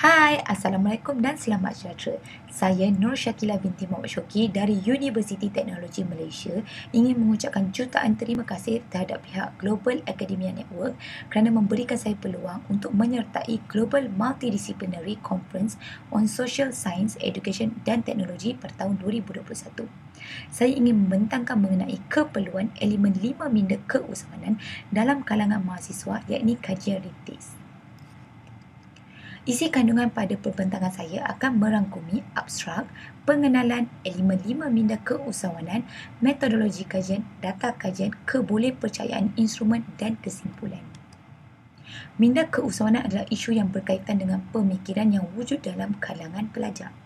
Hai, Assalamualaikum dan selamat sejahtera. Saya Nur Syakila binti Muhammad Syoki dari Universiti Teknologi Malaysia ingin mengucapkan jutaan terima kasih terhadap pihak Global Academia Network kerana memberikan saya peluang untuk menyertai Global Multidisciplinary Conference on Social Science, Education dan Teknologi pada tahun 2021. Saya ingin membentangkan mengenai keperluan elemen 5 minda keusahawanan dalam kalangan mahasiswa, iaitu kajian rintis. Isi kandungan pada perbentangan saya akan merangkumi abstrak, pengenalan elemen 5 minda keusahawanan, metodologi kajian, data kajian, kebolehpercayaan instrumen dan kesimpulan. Minda keusahawanan adalah isu yang berkaitan dengan pemikiran yang wujud dalam kalangan pelajar.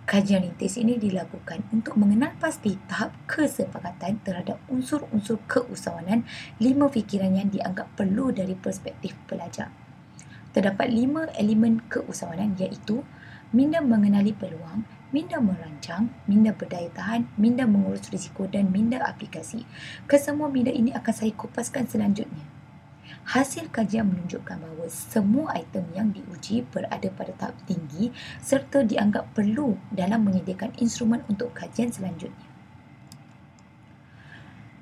Kajian rintis ini dilakukan untuk mengenal pasti tahap kesepakatan terhadap unsur-unsur keusahawanan 5 fikiran yang dianggap perlu dari perspektif pelajar. Terdapat 5 elemen keusahawanan iaitu minda mengenali peluang, minda merancang, minda berdaya tahan, minda mengurus risiko dan minda aplikasi. Kesemua minda ini akan saya kupaskan selanjutnya. Hasil kajian menunjukkan bahawa semua item yang diuji berada pada tahap tinggi serta dianggap perlu dalam menyediakan instrumen untuk kajian selanjutnya.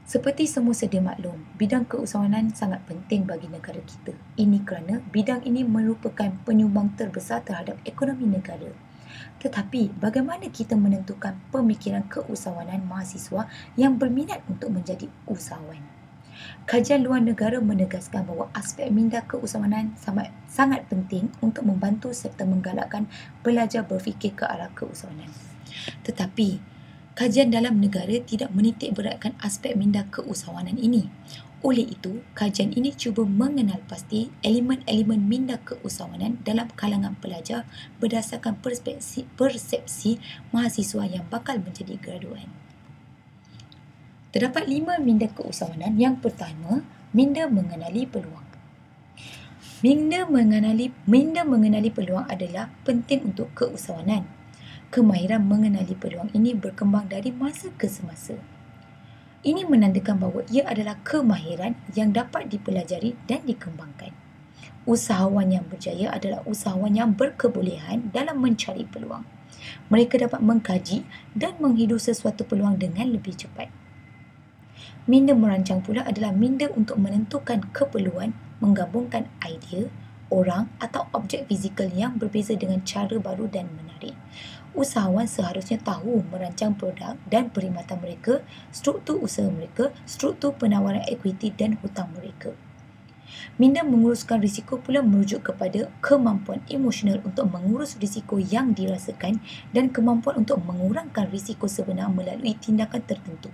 Seperti semua sedia maklum, bidang keusahawanan sangat penting bagi negara kita. Ini kerana bidang ini merupakan penyumbang terbesar terhadap ekonomi negara. Tetapi, bagaimana kita menentukan pemikiran keusahawanan mahasiswa yang berminat untuk menjadi usahawan? Kajian luar negara menegaskan bahawa aspek minda keusahawanan sangat penting untuk membantu serta menggalakkan pelajar berfikir ke arah keusahawanan. Tetapi, kajian dalam negara tidak menitik beratkan aspek minda keusahawanan ini. Oleh itu, kajian ini cuba mengenal pasti elemen-elemen minda keusahawanan dalam kalangan pelajar berdasarkan persepsi mahasiswa yang bakal menjadi graduan. Terdapat 5 minda keusahawanan. Yang pertama, minda mengenali peluang. Minda mengenali peluang adalah penting untuk keusahawanan. Kemahiran mengenali peluang ini berkembang dari masa ke semasa. Ini menandakan bahawa ia adalah kemahiran yang dapat dipelajari dan dikembangkan. Usahawan yang berjaya adalah usahawan yang berkebolehan dalam mencari peluang. Mereka dapat mengkaji dan menghidu sesuatu peluang dengan lebih cepat. Minda merancang pula adalah minda untuk menentukan keperluan, menggabungkan idea, orang atau objek fizikal yang berbeza dengan cara baru dan menarik. Usahawan seharusnya tahu merancang produk dan perkhidmatan mereka, struktur usaha mereka, struktur penawaran equity dan hutang mereka. Minda menguruskan risiko pula merujuk kepada kemampuan emosional untuk mengurus risiko yang dirasakan dan kemampuan untuk mengurangkan risiko sebenar melalui tindakan tertentu.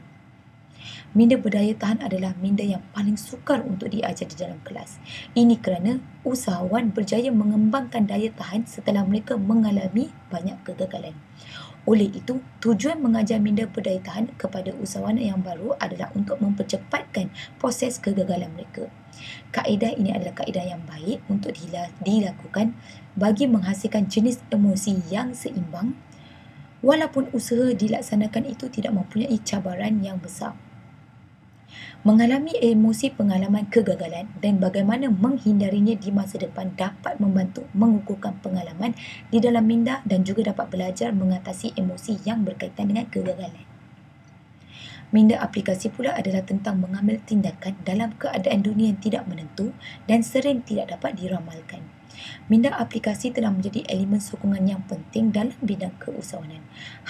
Minda berdaya tahan adalah minda yang paling sukar untuk diajar di dalam kelas. Ini kerana usahawan berjaya mengembangkan daya tahan setelah mereka mengalami banyak kegagalan. Oleh itu, tujuan mengajar minda berdaya tahan kepada usahawan yang baru adalah untuk mempercepatkan proses kegagalan mereka. Kaedah ini adalah kaedah yang baik untuk dilakukan bagi menghasilkan jenis emosi yang seimbang, walaupun usaha dilaksanakan itu tidak mempunyai cabaran yang besar. Mengalami emosi pengalaman kegagalan dan bagaimana menghindarinya di masa depan dapat membantu mengukuhkan pengalaman di dalam minda dan juga dapat belajar mengatasi emosi yang berkaitan dengan kegagalan. Minda aplikasi pula adalah tentang mengambil tindakan dalam keadaan dunia yang tidak menentu dan sering tidak dapat diramalkan. Minda aplikasi telah menjadi elemen sokongan yang penting dalam bidang keusahawanan.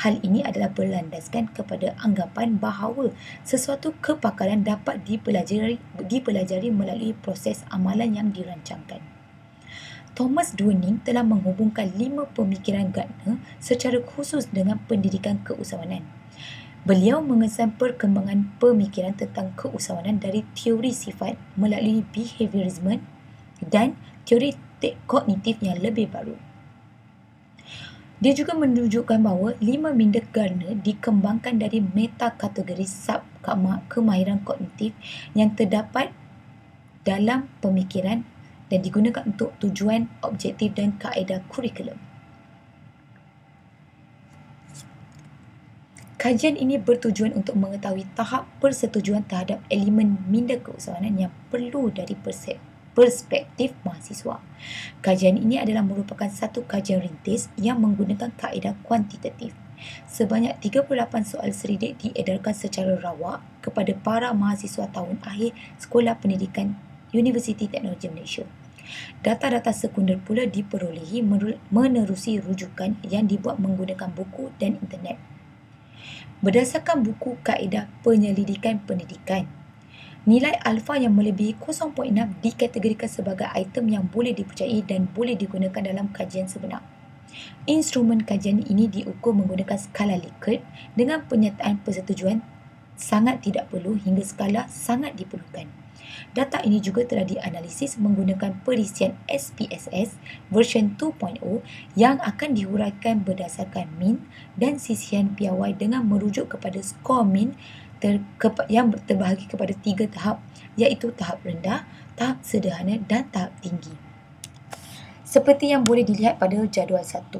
Hal ini adalah berlandaskan kepada anggapan bahawa sesuatu kepakaran dapat dipelajari melalui proses amalan yang dirancangkan. Thomas Dunning telah menghubungkan 5 pemikiran Gardner secara khusus dengan pendidikan keusahawanan. Beliau mengesan perkembangan pemikiran tentang keusahawanan dari teori sifat melalui behaviorisme dan teori kognitif yang lebih baru. Dia juga menunjukkan bahawa 5 minda Gardner dikembangkan dari metakategori kemahiran kognitif yang terdapat dalam pemikiran dan digunakan untuk tujuan objektif dan kaedah kurikulum. Kajian ini bertujuan untuk mengetahui tahap persetujuan terhadap elemen minda keusahawanan yang perlu dari perspektif mahasiswa. Kajian ini adalah merupakan satu kajian rintis yang menggunakan kaedah kuantitatif. Sebanyak 38 soal selidik diedarkan secara rawak kepada para mahasiswa tahun akhir Sekolah Pendidikan Universiti Teknologi Malaysia. Data-data sekunder pula diperolehi menerusi rujukan yang dibuat menggunakan buku dan internet. Berdasarkan buku Kaedah Penyelidikan Pendidikan, nilai alfa yang melebihi 0.6 dikategorikan sebagai item yang boleh dipercayai dan boleh digunakan dalam kajian sebenar. Instrumen kajian ini diukur menggunakan skala Likert dengan penyataan persetujuan sangat tidak perlu hingga skala sangat diperlukan. Data ini juga telah dianalisis menggunakan perisian SPSS version 2.0 yang akan dihuraikan berdasarkan min dan sisihan piawai dengan merujuk kepada skor min yang terbahagi kepada 3 tahap, iaitu tahap rendah, tahap sederhana dan tahap tinggi. Seperti yang boleh dilihat pada jadual 1.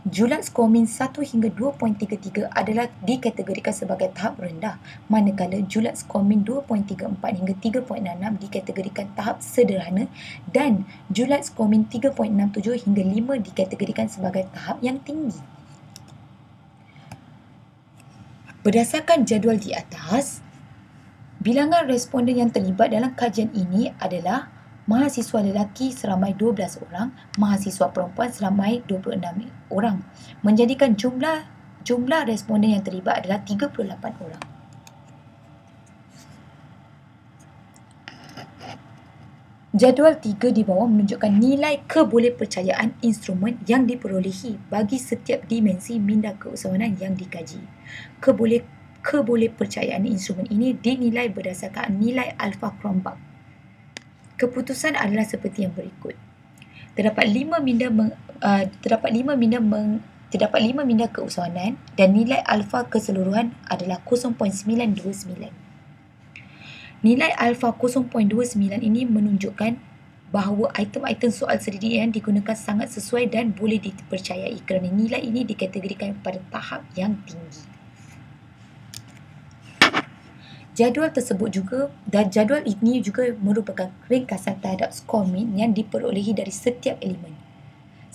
Julat skor min 1 hingga 2.33 adalah dikategorikan sebagai tahap rendah, manakala julat skor min 2.34 hingga 3.66 dikategorikan tahap sederhana dan julat skor min 3.67 hingga 5 dikategorikan sebagai tahap yang tinggi. Berdasarkan jadual di atas, bilangan responden yang terlibat dalam kajian ini adalah mahasiswa lelaki seramai 12 orang, mahasiswa perempuan seramai 26 orang, menjadikan jumlah responden yang terlibat adalah 38 orang. Jadual 3 di bawah menunjukkan nilai kebolehpercayaan instrumen yang diperolehi bagi setiap dimensi minda keusahawanan yang dikaji. Kebolehpercayaan instrumen ini dinilai berdasarkan nilai alfa Cronbach. Keputusan adalah seperti yang berikut. Terdapat 5 minda keusahawanan dan nilai alfa keseluruhan adalah 0.929. Nilai alfa 0.29 ini menunjukkan bahawa item-item soal selidik yang digunakan sangat sesuai dan boleh dipercayai kerana nilai ini dikategorikan pada tahap yang tinggi. Jadual ini juga merupakan ringkasan terhadap skor min yang diperolehi dari setiap elemen.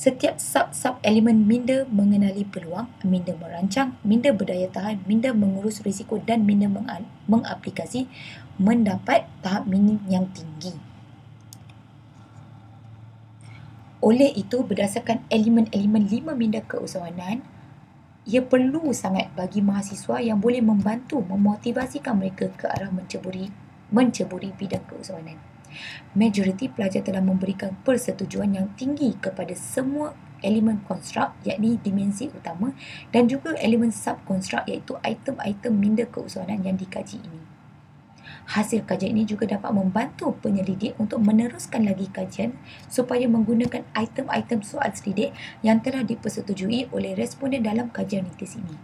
Setiap sub elemen minda mengenali peluang, minda merancang, minda berdaya tahan, minda mengurus risiko dan minda mengaplikasi mendapat tahap min yang tinggi. Oleh itu, berdasarkan elemen-elemen 5 minda keusahawanan, ia perlu sangat bagi mahasiswa yang boleh membantu memotivasikan mereka ke arah menceburi bidang keusahawanan. Majoriti pelajar telah memberikan persetujuan yang tinggi kepada semua elemen konstruk, yakni dimensi utama, dan juga elemen sub-konstruk, iaitu item-item minda keusahawanan yang dikaji ini. Hasil kajian ini juga dapat membantu penyelidik untuk meneruskan lagi kajian supaya menggunakan item-item soal selidik yang telah dipersetujui oleh responden dalam kajian rintis ini.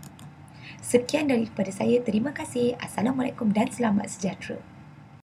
Sekian daripada saya. Terima kasih. Assalamualaikum dan selamat sejahtera.